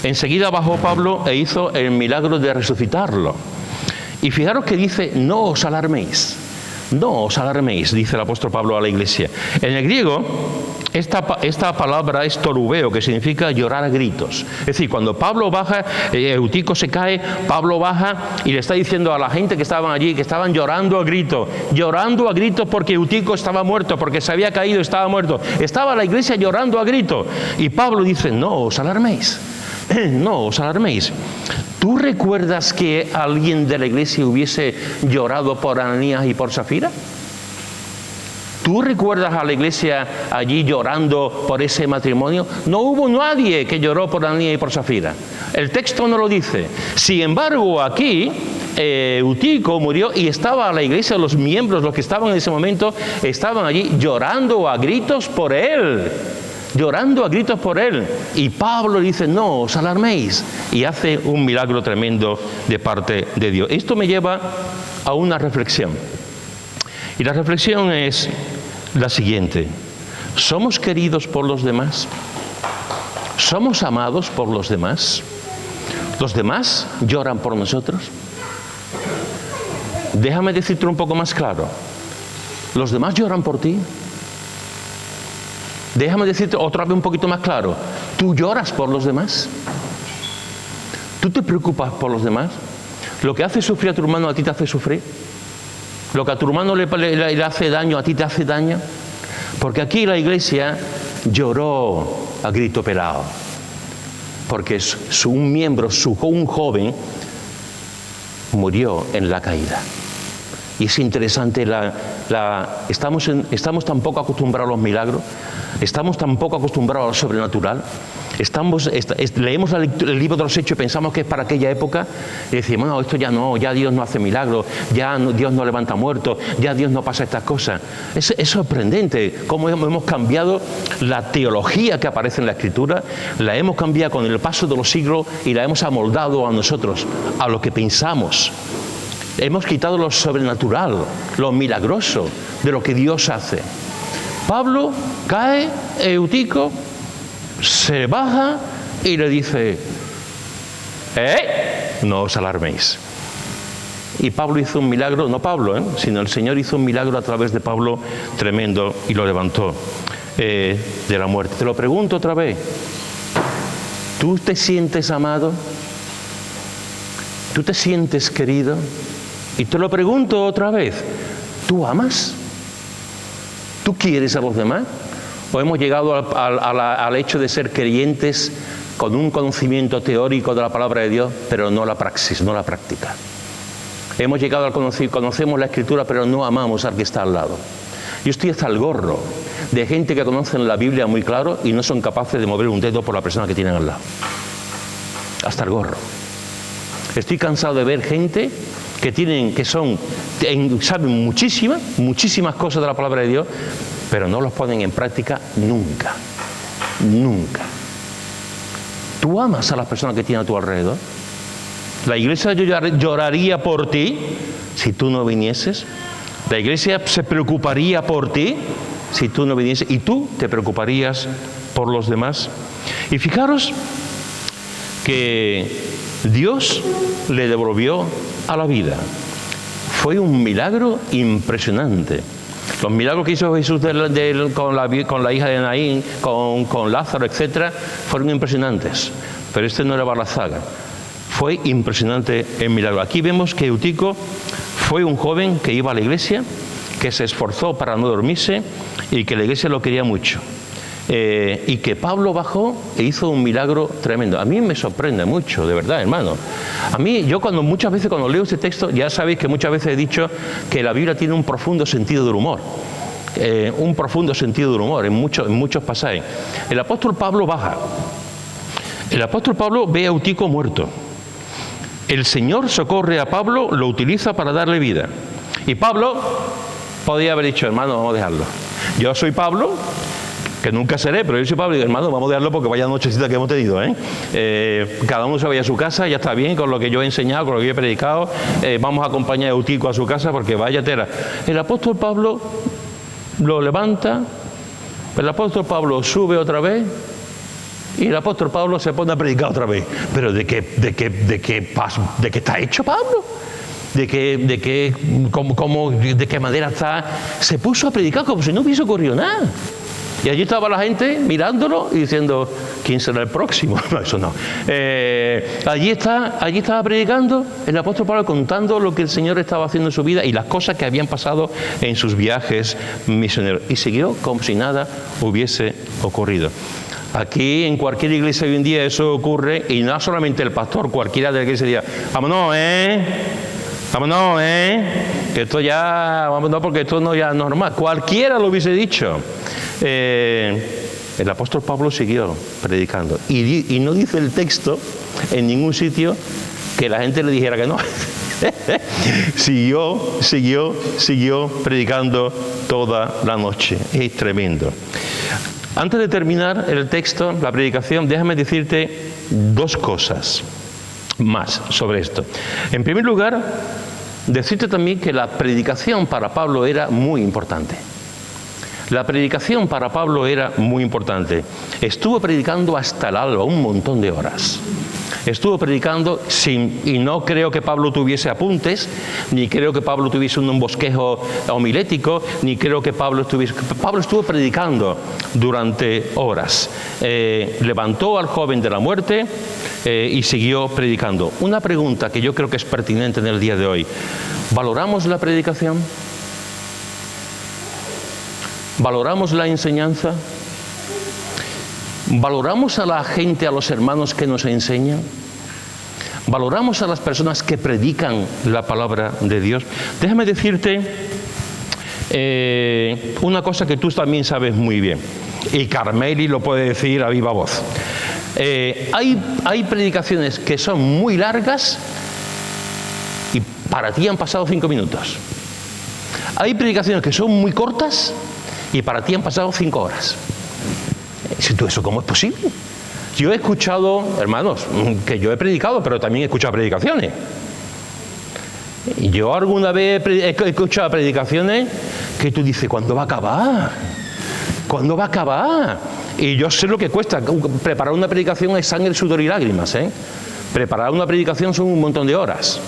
enseguida bajó Pablo e hizo el milagro de resucitarlo. Y fijaros que dice, no os alarméis. No os alarméis, dice el apóstol Pablo a la iglesia. En el griego, esta palabra es torubeo, que significa llorar a gritos. Es decir, cuando Pablo baja, Eutico se cae, Pablo baja y le está diciendo a la gente que estaban allí, que estaban llorando a gritos porque Eutico estaba muerto, porque se había caído, estaba muerto. Estaba la iglesia llorando a gritos. Y Pablo dice, no os alarméis. No os alarméis. ¿Tú recuerdas que alguien de la iglesia hubiese llorado por Ananías y por Zafira? ¿Tú recuerdas a la iglesia allí llorando por ese matrimonio? No hubo nadie que lloró por Ananías y por Zafira. El texto no lo dice. Sin embargo, aquí Eutico murió y estaba la iglesia, los miembros, los que estaban en ese momento, estaban allí llorando a gritos por él. Llorando a gritos por él. Y Pablo dice, no os alarméis. Y hace un milagro tremendo de parte de Dios. Esto me lleva a una reflexión. Y la reflexión es la siguiente. ¿Somos queridos por los demás? ¿Somos amados por los demás? ¿Los demás lloran por nosotros? Déjame decirte un poco más claro. ¿Los demás lloran por ti? Déjame decirte otra vez un poquito más claro. ¿Tú lloras por los demás? ¿Tú te preocupas por los demás? ¿Lo que hace sufrir a tu hermano a ti te hace sufrir? ¿Lo que a tu hermano le hace daño a ti te hace daño? Porque aquí la iglesia lloró a grito pelado. Porque un miembro, un joven, murió en la caída. Y es interesante, estamos tan poco acostumbrados a los milagros, estamos tan poco acostumbrados a lo sobrenatural, leemos el libro de los Hechos y pensamos que es para aquella época, y decimos, no, esto ya no, ya Dios no hace milagros, ya Dios no levanta muertos, ya Dios no pasa estas cosas. Es sorprendente cómo hemos cambiado la teología que aparece en la Escritura, la hemos cambiado con el paso de los siglos y la hemos amoldado a nosotros, a lo que pensamos. Hemos quitado lo sobrenatural, lo milagroso de lo que Dios hace. Pablo cae, Eutico se baja y le dice, no os alarméis. Y Pablo hizo un milagro, no Pablo, sino el Señor hizo un milagro a través de Pablo tremendo y lo levantó de la muerte. Te lo pregunto otra vez. ¿Tú te sientes amado? ¿Tú te sientes querido? Y te lo pregunto otra vez, ¿tú amas? ¿Tú quieres a los demás? ¿O hemos llegado al hecho de ser creyentes con un conocimiento teórico de la palabra de Dios, pero no la praxis, no la práctica? Hemos llegado al conocemos la Escritura, pero no amamos al que está al lado. Yo estoy hasta el gorro de gente que conocen la Biblia muy claro y no son capaces de mover un dedo por la persona que tienen al lado. Hasta el gorro. Estoy cansado de ver gente saben muchísimas cosas de la palabra de Dios, pero no los ponen en práctica nunca. Nunca. ¿Tú amas a las personas que tienen a tu alrededor? La iglesia lloraría por ti si tú no vinieses. La iglesia se preocuparía por ti si tú no vinieses. Y tú te preocuparías por los demás. Y fijaros que Dios le devolvió a la vida. Fue un milagro impresionante. Los milagros que hizo Jesús con la hija de Naín, con Lázaro, etc., fueron impresionantes. Pero este no era Barrazaga. Fue impresionante el milagro. Aquí vemos que Eutico fue un joven que iba a la iglesia, que se esforzó para no dormirse y que la iglesia lo quería mucho. y que Pablo bajó e hizo un milagro tremendo. A mí me sorprende mucho, de verdad, hermano. A mí, yo muchas veces cuando leo este texto, ya sabéis que muchas veces he dicho que la Biblia tiene un profundo sentido del humor. Un profundo sentido del humor en muchos pasajes. El apóstol Pablo baja. El apóstol Pablo ve a Eutico muerto. El Señor socorre a Pablo, lo utiliza para darle vida. Y Pablo podía haber dicho, hermano, vamos a dejarlo. Yo soy Pablo, que nunca seré, pero yo soy Pablo y digo, hermano, vamos a dejarlo porque vaya nochecita que hemos tenido, cada uno se vaya a su casa, ya está bien con lo que yo he enseñado, con lo que yo he predicado, vamos a acompañar a Eutico a su casa porque vaya tela. El apóstol Pablo lo levanta, el apóstol Pablo sube otra vez y el apóstol Pablo se pone a predicar otra vez. Pero ¿de qué está hecho Pablo? ¿De qué manera está? Se puso a predicar como si no hubiese ocurrido nada. Y allí estaba la gente mirándolo y diciendo, ¿quién será el próximo? No, eso no. Allí estaba predicando el apóstol Pablo, contando lo que el Señor estaba haciendo en su vida y las cosas que habían pasado en sus viajes misioneros. Y siguió como si nada hubiese ocurrido. Aquí en cualquier iglesia hoy en día eso ocurre, y no solamente el pastor, cualquiera de la iglesia diría, vámonos, vámonos, que esto ya, vámonos, porque esto no ya es normal. Cualquiera lo hubiese dicho. El apóstol Pablo siguió predicando y no dice el texto en ningún sitio que la gente le dijera que no. siguió predicando toda la noche. Es tremendo. Antes de terminar el texto, la predicación, déjame decirte dos cosas más sobre esto. En primer lugar, decirte también que la predicación para Pablo era muy importante. La predicación para Pablo era muy importante. Estuvo predicando hasta el alba, un montón de horas. Estuvo predicando y no creo que Pablo tuviese apuntes, ni creo que Pablo tuviese un bosquejo homilético, ni creo que Pablo estuvo predicando durante horas. Levantó al joven de la muerte y siguió predicando. Una pregunta que yo creo que es pertinente en el día de hoy. ¿Valoramos la predicación? ¿Valoramos la enseñanza? ¿Valoramos a la gente, a los hermanos que nos enseñan? ¿Valoramos a las personas que predican la palabra de Dios? Déjame decirte una cosa que tú también sabes muy bien, y Carmeli lo puede decir a viva voz. Hay predicaciones que son muy largas y para ti han pasado 5 minutos. Hay predicaciones que son muy cortas y para ti han pasado 5 horas. ¿Eso cómo es posible? Yo he escuchado, hermanos, que yo he predicado, pero también he escuchado predicaciones. Yo alguna vez he escuchado predicaciones que tú dices, ¿cuándo va a acabar? ¿Cuándo va a acabar? Y yo sé lo que cuesta. Preparar una predicación es sangre, sudor y lágrimas, Preparar una predicación son un montón de horas.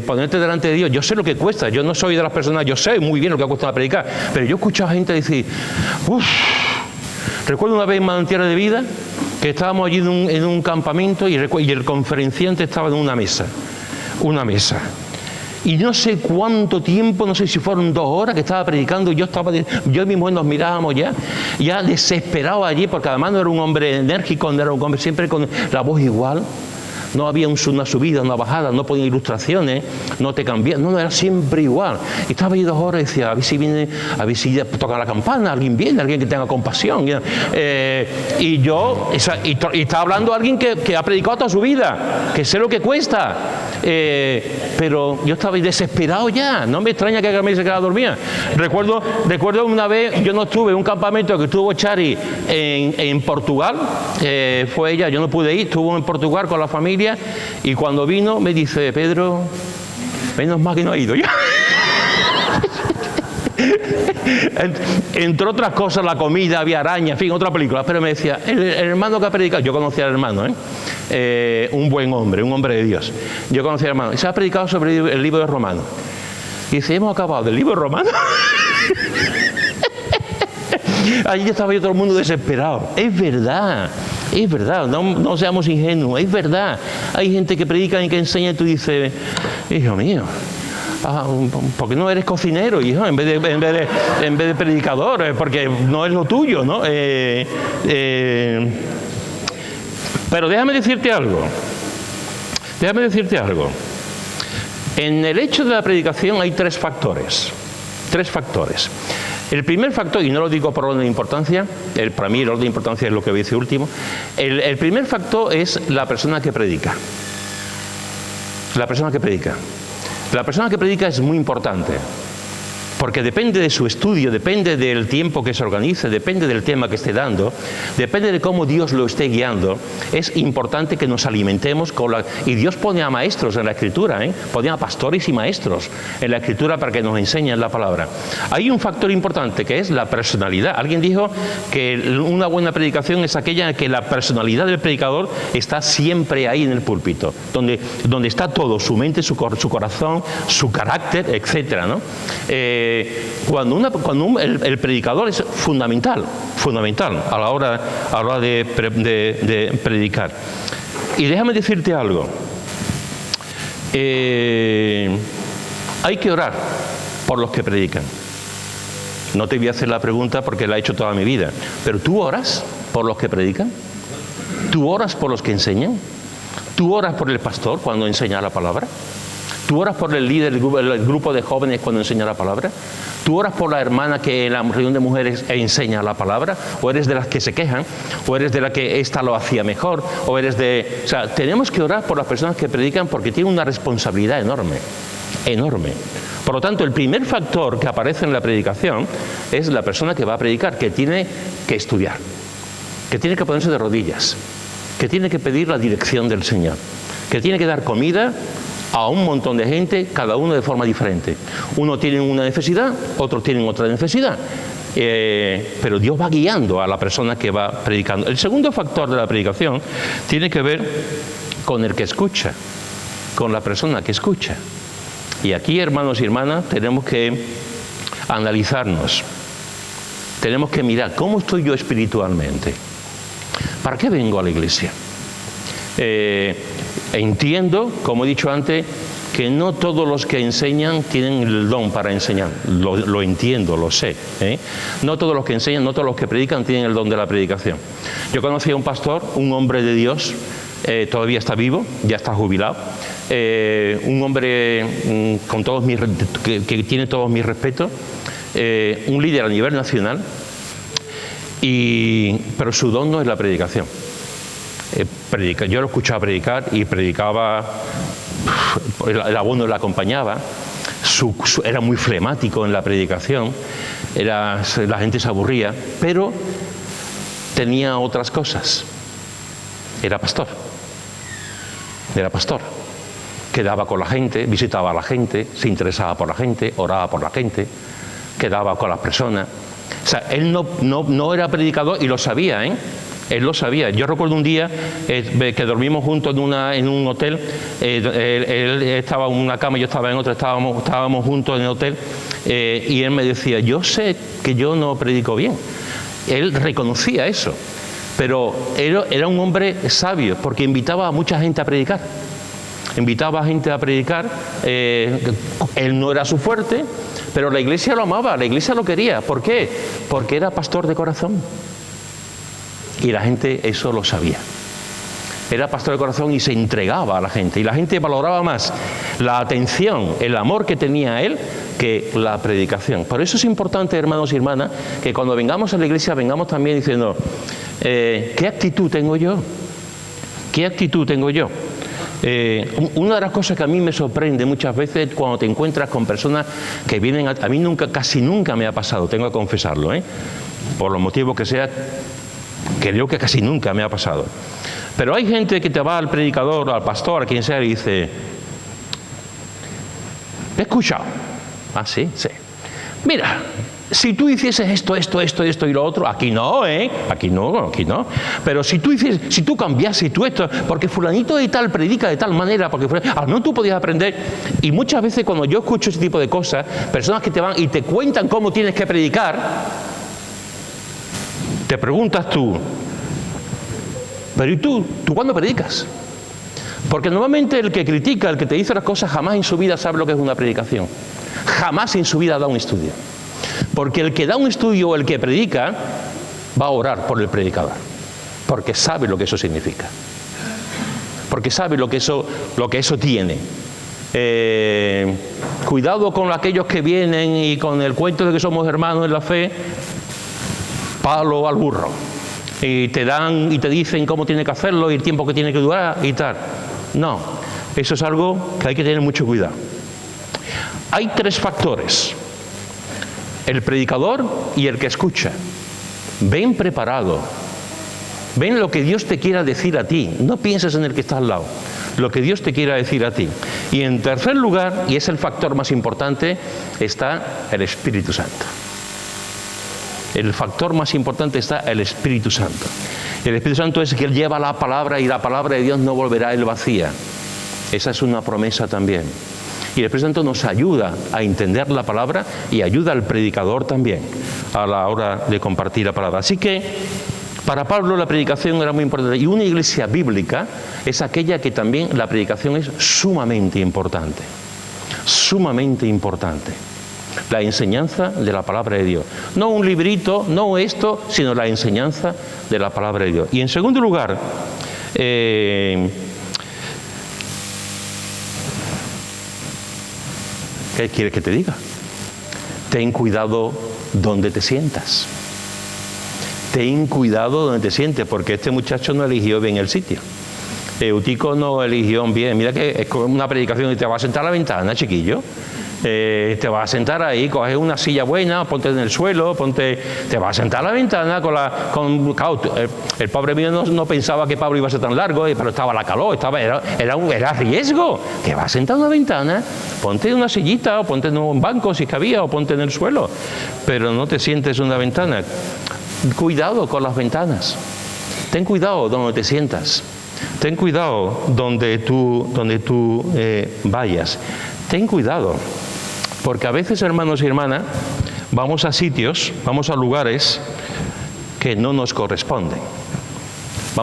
Ponerte delante de Dios, yo sé lo que cuesta. Yo no soy de las personas, yo sé muy bien lo que cuesta predicar, pero yo he escuchado a gente decir, recuerdo una vez en Manantiales de Vida que estábamos allí en un campamento y el conferenciante estaba en una mesa, y no sé cuánto tiempo, no sé si fueron 2 horas que estaba predicando. Yo y mi mujer nos mirábamos ya desesperados allí, porque además no era un hombre enérgico, no era un hombre siempre con la voz igual. No había una subida, una bajada, no ponía ilustraciones, no te cambiaba, no, era siempre igual. Y estaba ahí 2 horas y decía, a ver si toca la campana, alguien viene, alguien que tenga compasión. Y está hablando alguien que ha predicado toda su vida, que sé lo que cuesta. Pero yo estaba desesperado ya, no me extraña que Carmen se quedara dormida. Recuerdo una vez, yo no estuve en un campamento que estuvo Chari en Portugal, fue ella, yo no pude ir, estuvo en Portugal con la familia. Y cuando vino me dice, Pedro, menos mal que no ha ido yo. Entre otras cosas, la comida, había araña, en fin, otra película. Pero me decía, el hermano que ha predicado, yo conocía al hermano, un buen hombre, un hombre de Dios. Yo conocía al hermano, y se ha predicado sobre el libro de Romanos. Y dice, hemos acabado del libro de Romanos. Allí estaba yo todo el mundo desesperado. Es verdad, no seamos ingenuos, es verdad. Hay gente que predica y que enseña y tú dices, hijo mío, ¿por qué no eres cocinero, hijo, en vez de predicador? Porque no es lo tuyo, ¿no? Pero déjame decirte algo. En el hecho de la predicación hay tres factores. El primer factor, y no lo digo por orden de importancia, para mí el orden de importancia es lo que voy a decir último. El primer factor es la persona que predica. La persona que predica es muy importante, porque depende de su estudio, depende del tiempo que se organice, depende del tema que esté dando, depende de cómo Dios lo esté guiando. Es importante que nos alimentemos y Dios pone a maestros en la Escritura, pone a pastores y maestros en la Escritura para que nos enseñen la palabra. Hay un factor importante que es la personalidad. Alguien dijo que una buena predicación es aquella en que la personalidad del predicador está siempre ahí en el púlpito, donde está todo, su mente, su corazón, su carácter, etcétera, ¿no? El predicador es fundamental a la hora de predicar. Y déjame decirte algo. Hay que orar por los que predican. No te voy a hacer la pregunta porque la he hecho toda mi vida, pero ¿tú oras por los que predican? ¿Tú oras por los que enseñan? ¿Tú oras por el pastor cuando enseña la palabra? ¿Tú oras por el líder del grupo de jóvenes cuando enseña la palabra? ¿Tú oras por la hermana que en la reunión de mujeres enseña la palabra? ¿O eres de las que se quejan? ¿O eres de la que ésta lo hacía mejor? ¿O eres de...? O sea, tenemos que orar por las personas que predican porque tienen una responsabilidad enorme. Por lo tanto, el primer factor que aparece en la predicación es la persona que va a predicar, que tiene que estudiar, que tiene que ponerse de rodillas, que tiene que pedir la dirección del Señor, que tiene que dar comida a un montón de gente, cada uno de forma diferente. Uno tiene una necesidad, otros tienen otra necesidad. Pero Dios va guiando a la persona que va predicando. El segundo factor de la predicación tiene que ver con el que escucha, con la persona que escucha. Y aquí, hermanos y hermanas, tenemos que analizarnos. Tenemos que mirar cómo estoy yo espiritualmente. ¿Para qué vengo a la iglesia? Entiendo, como he dicho antes, que no todos los que enseñan tienen el don para enseñar. Lo entiendo, lo sé. No todos los que enseñan, no todos los que predican tienen el don de la predicación. Yo conocí a un pastor, un hombre de Dios, todavía está vivo, ya está jubilado. Un hombre con que tiene todos mis respetos, un líder a nivel nacional, pero su don no es la predicación. Yo lo escuchaba predicar y predicaba, el abono le acompañaba, era muy flemático en la predicación, la gente se aburría, pero tenía otras cosas. Era pastor, quedaba con la gente, visitaba a la gente, se interesaba por la gente, oraba por la gente, quedaba con las personas. O sea, él no era predicador y lo sabía, Él lo sabía. Yo recuerdo un día que dormimos juntos en un hotel. Él estaba en una cama, yo estaba en otra, estábamos juntos en el hotel. Y él me decía, yo sé que yo no predico bien. Él reconocía eso. Pero era un hombre sabio, porque invitaba a mucha gente a predicar. Él no era su fuerte, pero la iglesia lo amaba, la iglesia lo quería. ¿Por qué? Porque era pastor de corazón. Y la gente eso lo sabía. Era pastor de corazón y se entregaba a la gente. Y la gente valoraba más la atención, el amor que tenía él, que la predicación. Por eso es importante, hermanos y hermanas, que cuando vengamos a la iglesia vengamos también diciendo, ¿qué actitud tengo yo? ¿Qué actitud tengo yo? Una de las cosas que a mí me sorprende muchas veces cuando te encuentras con personas que vienen a mí casi nunca me ha pasado, tengo que confesarlo, por los motivos que sea, creo que casi nunca me ha pasado. Pero hay gente que te va al predicador, al pastor, a quien sea, y dice, ¿he escuchado? Ah, sí, sí. Mira, si tú hicieses esto y lo otro, aquí no, aquí no. Pero si tú cambiases esto, porque fulanito de tal predica de tal manera, no, tú podías aprender. Y muchas veces cuando yo escucho ese tipo de cosas, personas que te van y te cuentan cómo tienes que predicar, te preguntas tú, pero ¿y tú cuándo predicas? Porque normalmente el que critica, el que te dice las cosas, jamás en su vida sabe lo que es una predicación. Jamás en su vida da un estudio. Porque el que da un estudio o el que predica va a orar por el predicador. Porque sabe lo que eso significa. Porque sabe lo que eso tiene. Cuidado con aquellos que vienen y con el cuento de que somos hermanos en la fe, palo al burro. Y te dan y te dicen cómo tiene que hacerlo y el tiempo que tiene que durar y tal. No, eso es algo que hay que tener mucho cuidado. Hay 3 factores: el predicador y el que escucha. Ven preparado, ven lo que Dios te quiera decir a ti, no pienses en el que está al lado, lo que Dios te quiera decir a ti. Y en tercer lugar, y es el factor más importante, está el Espíritu Santo. El factor más importante está el Espíritu Santo. El Espíritu Santo es el que lleva la palabra y la palabra de Dios no volverá a él vacía. Esa es una promesa también. Y el Espíritu Santo nos ayuda a entender la palabra y ayuda al predicador también a la hora de compartir la palabra. Así que para Pablo la predicación era muy importante. Y una iglesia bíblica es aquella que también la predicación es sumamente importante. Sumamente importante. La enseñanza de la palabra de Dios. No un librito, no esto, sino la enseñanza de la palabra de Dios. Y en segundo lugar, ¿qué quieres que te diga? Ten cuidado donde te sientas. Ten cuidado donde te sientes, porque este muchacho no eligió bien el sitio. Eutico no eligió bien. Mira que es una predicación y te vas a sentar a la ventana, chiquillo. Te vas a sentar ahí, coges una silla buena, ponte en el suelo, te vas a sentar a la ventana el pobre mío no pensaba que Pablo iba a ser tan largo, pero estaba la calor, era riesgo. Que vas a sentar a una ventana, ponte en una sillita, o ponte en un banco si cabía, o ponte en el suelo, pero no te sientes en una ventana. Cuidado con las ventanas. Ten cuidado donde te sientas. Ten cuidado donde tú vayas. Ten cuidado. Porque a veces, hermanos y hermanas, vamos a sitios, vamos a lugares que no nos corresponden.